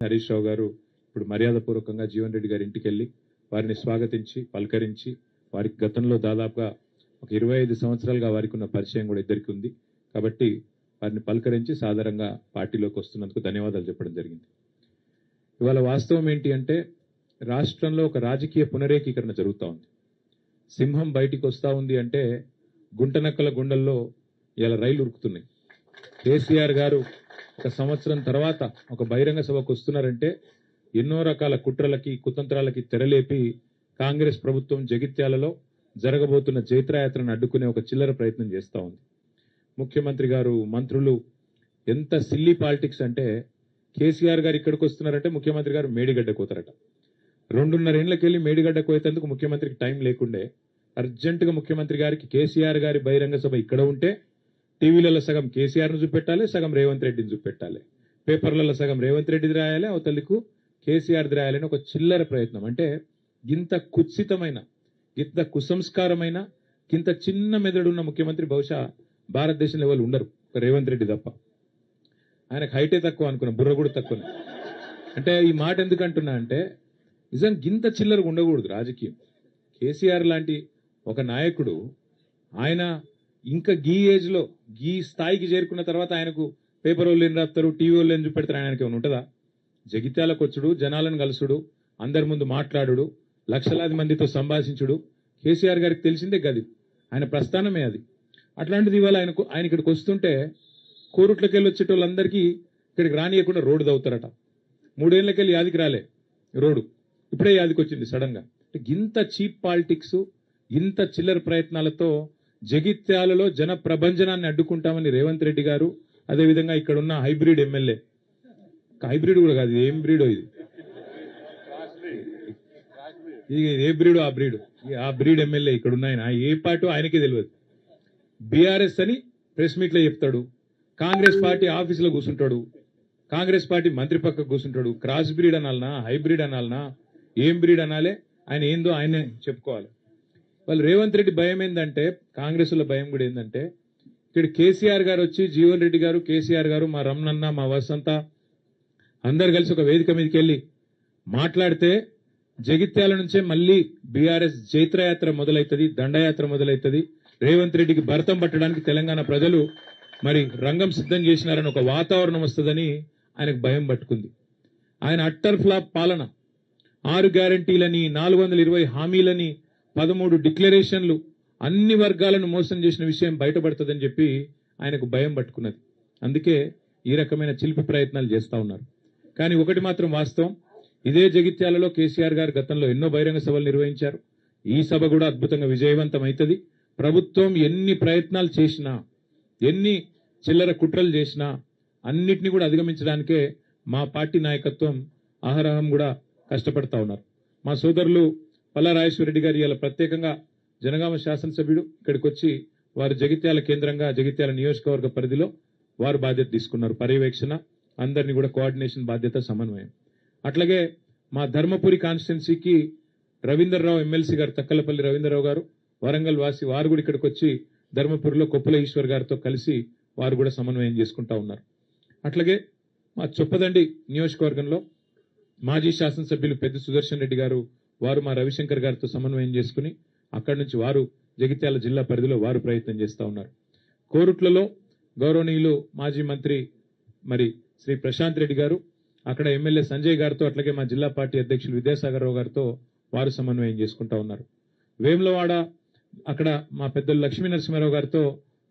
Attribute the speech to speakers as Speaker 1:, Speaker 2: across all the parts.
Speaker 1: హరీష్ రావు గారు ఇప్పుడు మర్యాదపూర్వకంగా జీవన్ రెడ్డి గారి ఇంటికి వెళ్ళి వారిని స్వాగతించి పలకరించి వారికి గతంలో దాదాపుగా ఒక 25 సంవత్సరాలుగా వారికి ఉన్న పరిచయం కూడా ఇద్దరికి ఉంది కాబట్టి వారిని పలకరించి సాధారణంగా పార్టీలోకి వస్తున్నందుకు ధన్యవాదాలు చెప్పడం జరిగింది. ఇవాళ వాస్తవం ఏంటి అంటే రాష్ట్రంలో ఒక రాజకీయ పునరేకీకరణ జరుగుతూ ఉంది. సింహం బయటికి వస్తూ ఉంది అంటే గుంటనక్కల గుండెల్లో ఇలా రైలు ఉరుకుతున్నాయి. కేసీఆర్ గారు ఒక సంవత్సరం తర్వాత ఒక బహిరంగ సభకు వస్తున్నారంటే ఎన్నో రకాల కుట్రలకి కుతంత్రాలకి తెరలేపి కాంగ్రెస్ ప్రభుత్వం జగిత్యాలలో జరగబోతున్న జైత్రయాత్రను అడ్డుకునే ఒక చిల్లర ప్రయత్నం చేస్తూ ఉంది. ముఖ్యమంత్రి గారు మంత్రులు ఎంత సిల్లీ పాలిటిక్స్ అంటే కేసీఆర్ గారు ఇక్కడికి వస్తున్నారంటే ముఖ్యమంత్రి గారు మేడిగడ్డకు పోతారట. 2.5 ఏళ్లకి వెళ్ళి మేడిగడ్డకు పోయేందుకు ముఖ్యమంత్రికి టైం లేకుండే అర్జెంటుగా ముఖ్యమంత్రి గారికి కేసీఆర్ గారి బహిరంగ సభ ఇక్కడ ఉంటే టీవీలలో సగం కేసీఆర్ను చూపెట్టాలి, సగం రేవంత్ రెడ్డిని చూపెట్టాలి, పేపర్లలో సగం రేవంత్ రెడ్డిది రాయాలి, అవతలకు కేసీఆర్ది రాయాలని ఒక చిల్లర ప్రయత్నం. అంటే ఇంత కుత్సితమైన ఇంత కుసంస్కారమైన ఇంత చిన్న మెదడున్న ముఖ్యమంత్రి బహుశా భారతదేశంలో ఎవరు ఉండరు, రేవంత్ రెడ్డి తప్ప. ఆయనకు హైటే తక్కువ అనుకున్నా, బుర్ర కూడా తక్కువ. అంటే ఈ మాట ఎందుకు అంటున్నా అంటే నిజం గింత చిల్లరగా ఉండకూడదు రాజకీయం. కేసీఆర్ లాంటి ఒక నాయకుడు ఆయన ఇంకా గీ ఏజ్ లో గీ స్థాయికి చేరుకున్న తర్వాత ఆయనకు పేపర్ వాళ్ళు ఏం రాస్తారు, టీవీ వాళ్ళు ఏం చూపెడతారు, ఆయనకి ఏమైనా ఉంటుందా? జగిత్యాలకు వచ్చుడు, జనాలను కలుసుడు, అందరి ముందు మాట్లాడుడు, లక్షలాది మందితో సంభాషించుడు కేసీఆర్ గారికి తెలిసిందే గది, ఆయన ప్రస్థానమే అది. అట్లాంటిది ఇవాళ ఆయన ఇక్కడికి వస్తుంటే కోరుట్లకి వెళ్ళి వచ్చేటోళ్ళందరికీ ఇక్కడికి రానియకుండా రోడ్డు దవుతారట. 3 ఏళ్లకి వెళ్ళి యాదికి రాలే రోడ్డు, ఇప్పుడే యాదికి వచ్చింది సడన్ గా. ఇంత చీప్ పాలిటిక్స్ ఇంత చిల్లర ప్రయత్నాలతో జగిత్యాలలో జన ప్రభంజనాన్ని అడ్డుకుంటామని రేవంత్ రెడ్డి గారు, అదేవిధంగా ఇక్కడ ఉన్న హైబ్రిడ్ ఎమ్మెల్యే, హైబ్రిడ్ కూడా కాదు, ఏం బ్రీడో ఇది ఏ బ్రీడో ఆ బ్రీడ్ ఎమ్మెల్యే ఇక్కడ ఉన్న ఆయన ఏ పార్టీ ఆయనకే తెలియదు. బీఆర్ఎస్ అని ప్రెస్ మీట్ లో చెప్తాడు, కాంగ్రెస్ పార్టీ ఆఫీసులో కూర్చుంటాడు, కాంగ్రెస్ పార్టీ మంత్రి పక్కకు కూర్చుంటాడు. క్రాస్ బ్రీడ్ అనాలనా, హైబ్రిడ్ అనాలనా, ఏం బ్రీడ్ అనాలే, ఆయన ఏందో ఆయనే చెప్పుకోవాలి. వాళ్ళు రేవంత్ రెడ్డి భయం ఏంటంటే, కాంగ్రెస్ లో భయం కూడా ఏంటంటే ఇక్కడ కేసీఆర్ గారు వచ్చి జీవన్ రెడ్డి గారు, కేసీఆర్ గారు, మా రమణన్న, మా వసంత అందరు కలిసి ఒక వేదిక మీదకి వెళ్ళి మాట్లాడితే జగిత్యాల నుంచే మళ్ళీ బీఆర్ఎస్ జైత్రయాత్ర మొదలవుతుంది, దండయాత్ర మొదలవుతుంది, రేవంత్ రెడ్డికి భరతం పట్టడానికి తెలంగాణ ప్రజలు మరి రంగం సిద్ధం చేసినారని ఒక వాతావరణం వస్తుందని ఆయనకు భయం పట్టుకుంది. ఆయన అట్టర్ ఫ్లాప్ పాలన, 6 గ్యారంటీలని, 420 హామీలని, 13 డిక్లరేషన్లు, అన్ని వర్గాలను మోసం చేసిన విషయం బయటపడుతుందని చెప్పి ఆయనకు భయం పట్టుకున్నది. అందుకే ఈ రకమైన చిలిపి ప్రయత్నాలు చేస్తా ఉన్నారు. కానీ ఒకటి మాత్రం వాస్తవం, ఇదే జగిత్యాలలో కేసీఆర్ గారు గతంలో ఎన్నో బహిరంగ సభలు నిర్వహించారు. ఈ సభ కూడా అద్భుతంగా విజయవంతం అవుతుంది. ప్రభుత్వం ఎన్ని ప్రయత్నాలు చేసినా, ఎన్ని చిల్లర కుట్రలు చేసినా అన్నిటినీ కూడా అధిగమించడానికే మా పార్టీ నాయకత్వం అహరహం కూడా కష్టపడతా ఉన్నారు. మా సోదరులు పల్లా రాజేశ్వరరెడ్డి గారు ఇలా ప్రత్యేకంగా జనగామ శాసనసభ్యుడు ఇక్కడికి వచ్చి వారు జగిత్యాల కేంద్రంగా జగిత్యాల నియోజకవర్గ పరిధిలో వారు బాధ్యత తీసుకున్నారు, పర్యవేక్షణ, అందరినీ కూడా కోఆర్డినేషన్ బాధ్యత, సమన్వయం. అట్లాగే మా ధర్మపురి కాన్స్టిట్యున్సీకి రవీందర్రావు ఎమ్మెల్సీ గారు, తక్కలపల్లి రవీందర్రావు గారు, వరంగల్ వాసి, వారు కూడా ఇక్కడికి వచ్చి ధర్మపురిలో కొప్పుల ఈశ్వర్ గారితో కలిసి వారు కూడా సమన్వయం చేసుకుంటా ఉన్నారు. అట్లాగే మా చొప్పదండి నియోజకవర్గంలో మాజీ శాసనసభ్యులు పెద్ద సుదర్శన్ రెడ్డి గారు, వారు మా రవిశంకర్ గారితో సమన్వయం చేసుకుని అక్కడి నుంచి వారు జగిత్యాల జిల్లా పరిధిలో వారు ప్రయత్నం చేస్తూ ఉన్నారు. కోరుట్లలో గౌరవనీయులు మాజీ మంత్రి మరి శ్రీ ప్రశాంత్ రెడ్డి గారు, అక్కడ ఎమ్మెల్యే సంజయ్ గారితో, అట్లాగే మా జిల్లా పార్టీ అధ్యక్షులు విద్యాసాగర్ రావు గారితో వారు సమన్వయం చేసుకుంటా ఉన్నారు. వేములవాడ అక్కడ మా పెద్దలు లక్ష్మీ నరసింహారావు గారితో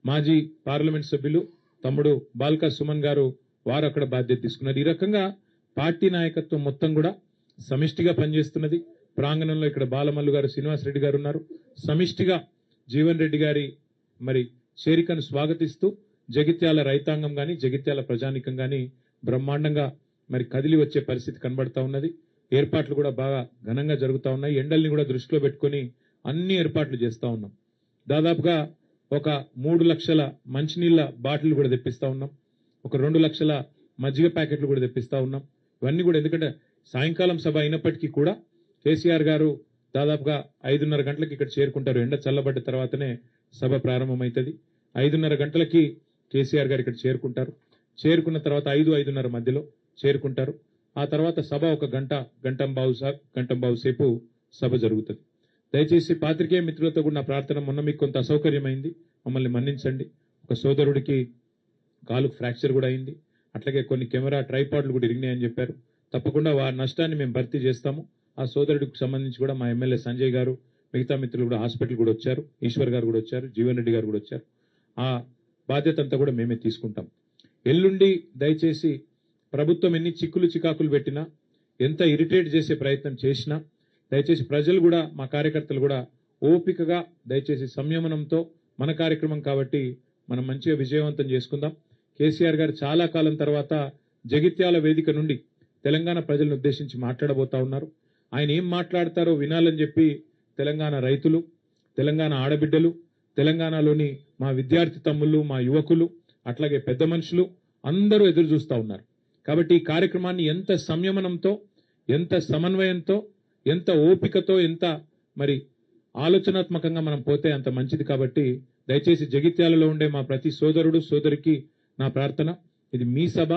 Speaker 1: మాజీ పార్లమెంట్ సభ్యులు తమ్ముడు బాల్కా సుమన్ గారు, వారు అక్కడ బాధ్యత తీసుకున్నారు. ఈ రకంగా పార్టీ నాయకత్వం మొత్తం కూడా సమిష్టిగా పనిచేస్తున్నది. ప్రాంగణంలో ఇక్కడ బాలమల్లు గారు, శ్రీనివాసరెడ్డి గారు ఉన్నారు. సమిష్టిగా జీవన్ రెడ్డి గారి మరి చేరికను స్వాగతిస్తూ జగిత్యాల రైతాంగం గాని, జగిత్యాల ప్రజానికం గాని బ్రహ్మాండంగా మరి కదిలి వచ్చే పరిస్థితి కనబడతా ఉన్నది. ఏర్పాట్లు కూడా బాగా ఘనంగా జరుగుతూ ఉన్నాయి. ఎండల్ని కూడా దృష్టిలో పెట్టుకుని అన్ని ఏర్పాట్లు చేస్తా ఉన్నాం. దాదాపుగా ఒక 3 లక్షల మంచినీళ్ల బాటిల్ కూడా తెప్పిస్తా ఉన్నాం. ఒక 2 లక్షల మజ్జిగ ప్యాకెట్లు కూడా తెప్పిస్తా ఉన్నాం. ఇవన్నీ కూడా ఎందుకంటే సాయంకాలం సభ అయినప్పటికీ కూడా కేసీఆర్ గారు దాదాపుగా 5:30 గంటలకు ఇక్కడ చేరుకుంటారు. ఎండ చల్లబడ్డ తర్వాతనే సభ ప్రారంభమవుతుంది. 5:30 గంటలకి కేసీఆర్ గారు ఇక్కడ చేరుకుంటారు. చేరుకున్న తర్వాత 5-5:30 మధ్యలో చేరుకుంటారు. ఆ తర్వాత సభ ఒక గంటంబావు సేపు సభ జరుగుతుంది. దయచేసి పాత్రికేయ మిత్రులతో కూడా నా ప్రార్థన, మొన్న మీకు కొంత అసౌకర్యమైంది, మమ్మల్ని మన్నించండి. ఒక సోదరుడికి కాలు ఫ్రాక్చర్ కూడా అయింది, అట్లాగే కొన్ని కెమెరా ట్రైపాడ్లు కూడా ఇరిగినాయని చెప్పారు. తప్పకుండా వారి నష్టాన్ని మేము భర్తీ చేస్తాము. ఆ సోదరుడికి సంబంధించి కూడా మా ఎమ్మెల్యే సంజయ్ గారు, మిగతా మిత్రులు కూడా హాస్పిటల్ కూడా వచ్చారు, ఈశ్వర్ గారు కూడా వచ్చారు, జీవన్ రెడ్డి గారు కూడా వచ్చారు. ఆ బాధ్యత అంతా కూడా మేమే తీసుకుంటాం. ఎల్లుండి దయచేసి ప్రభుత్వం ఎన్ని చిక్కులు చికాకులు పెట్టినా, ఎంత ఇరిటేట్ చేసే ప్రయత్నం చేసినా, దయచేసి ప్రజలు కూడా, మా కార్యకర్తలు కూడా ఓపికగా దయచేసి సంయమనంతో, మన కార్యక్రమం కాబట్టి మనం మంచిగా విజయవంతం చేసుకుందాం. కేసీఆర్ గారు చాలా కాలం తర్వాత జగిత్యాల వేదిక నుండి తెలంగాణ ప్రజలను ఉద్దేశించి మాట్లాడబోతా ఉన్నారు. ఆయన ఏం మాట్లాడతారో వినాలని చెప్పి తెలంగాణ రైతులు, తెలంగాణ ఆడబిడ్డలు, తెలంగాణలోని మా విద్యార్థి తమ్ముళ్ళు, మా యువకులు, అట్లాగే పెద్ద మనుషులు అందరూ ఎదురు చూస్తూ ఉన్నారు. కాబట్టి ఈ కార్యక్రమాన్ని ఎంత సంయమనంతో, ఎంత సమన్వయంతో, ఎంత ఓపికతో, ఎంత మరి ఆలోచనాత్మకంగా మనం పోతే అంత మంచిది. కాబట్టి దయచేసి జగిత్యాలలో ఉండే మా ప్రతి సోదరుడు సోదరికి నా ప్రార్థన, ఇది మీ సభ,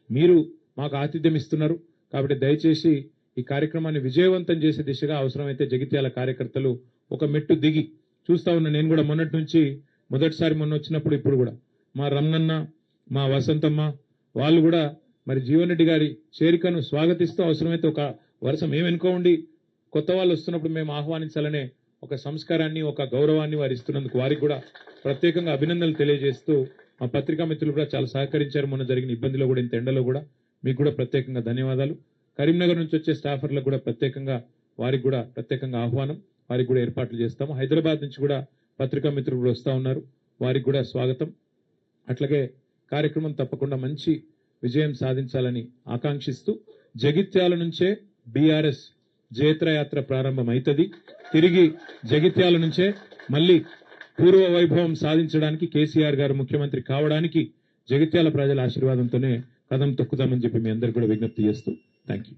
Speaker 1: మీరు మాకు ఆతిథ్యం ఇస్తున్నారు. కాబట్టి దయచేసి ఈ కార్యక్రమాన్ని విజయవంతం చేసే దిశగా అవసరమైతే జగిత్యాల కార్యకర్తలు ఒక మెట్టు దిగి, చూస్తా ఉన్నా నేను కూడా మొన్నటి నుంచి, మొదటిసారి మొన్న వచ్చినప్పుడు ఇప్పుడు కూడా మా రమణన్న, మా వసంతమ్మ వాళ్ళు కూడా మరి జీవన్ రెడ్డి గారి చేరికను స్వాగతిస్తూ అవసరమైతే ఒక వరుస మేము ఎన్నుకోండి, కొత్త వాళ్ళు వస్తున్నప్పుడు మేము ఆహ్వానించాలనే ఒక సంస్కారాన్ని, ఒక గౌరవాన్ని వారు ఇస్తున్నందుకు వారికి కూడా ప్రత్యేకంగా అభినందనలు తెలియజేస్తూ, మా పత్రికా మిత్రులు కూడా చాలా సహకరించారు. మొన్న జరిగిన ఇబ్బందిలో కూడా, ఇంత ఎండలో కూడా మీకు కూడా ప్రత్యేకంగా ధన్యవాదాలు. కరీంనగర్ నుంచి వచ్చే స్టాఫర్లకు కూడా ప్రత్యేకంగా, వారికి కూడా ప్రత్యేకంగా ఆహ్వానం, వారికి కూడా ఏర్పాట్లు చేస్తాము. హైదరాబాద్ నుంచి కూడా పత్రికా మిత్రులు కూడా వస్తూ ఉన్నారు, వారికి కూడా స్వాగతం. అట్లాగే కార్యక్రమం తప్పకుండా మంచి విజయం సాధించాలని ఆకాంక్షిస్తూ, జగిత్యాల నుంచే బీఆర్ఎస్ జయత్రయాత్ర ప్రారంభం అవుతుంది. తిరిగి జగిత్యాల నుంచే మళ్ళీ పూర్వ వైభవం సాధించడానికి, కేసీఆర్ గారు ముఖ్యమంత్రి కావడానికి జగిత్యాల ప్రజల ఆశీర్వాదంతోనే కదం తొక్కుదామని చెప్పి మీ అందరికీ కూడా విజ్ఞప్తి చేస్తూ థ్యాంక్ యూ.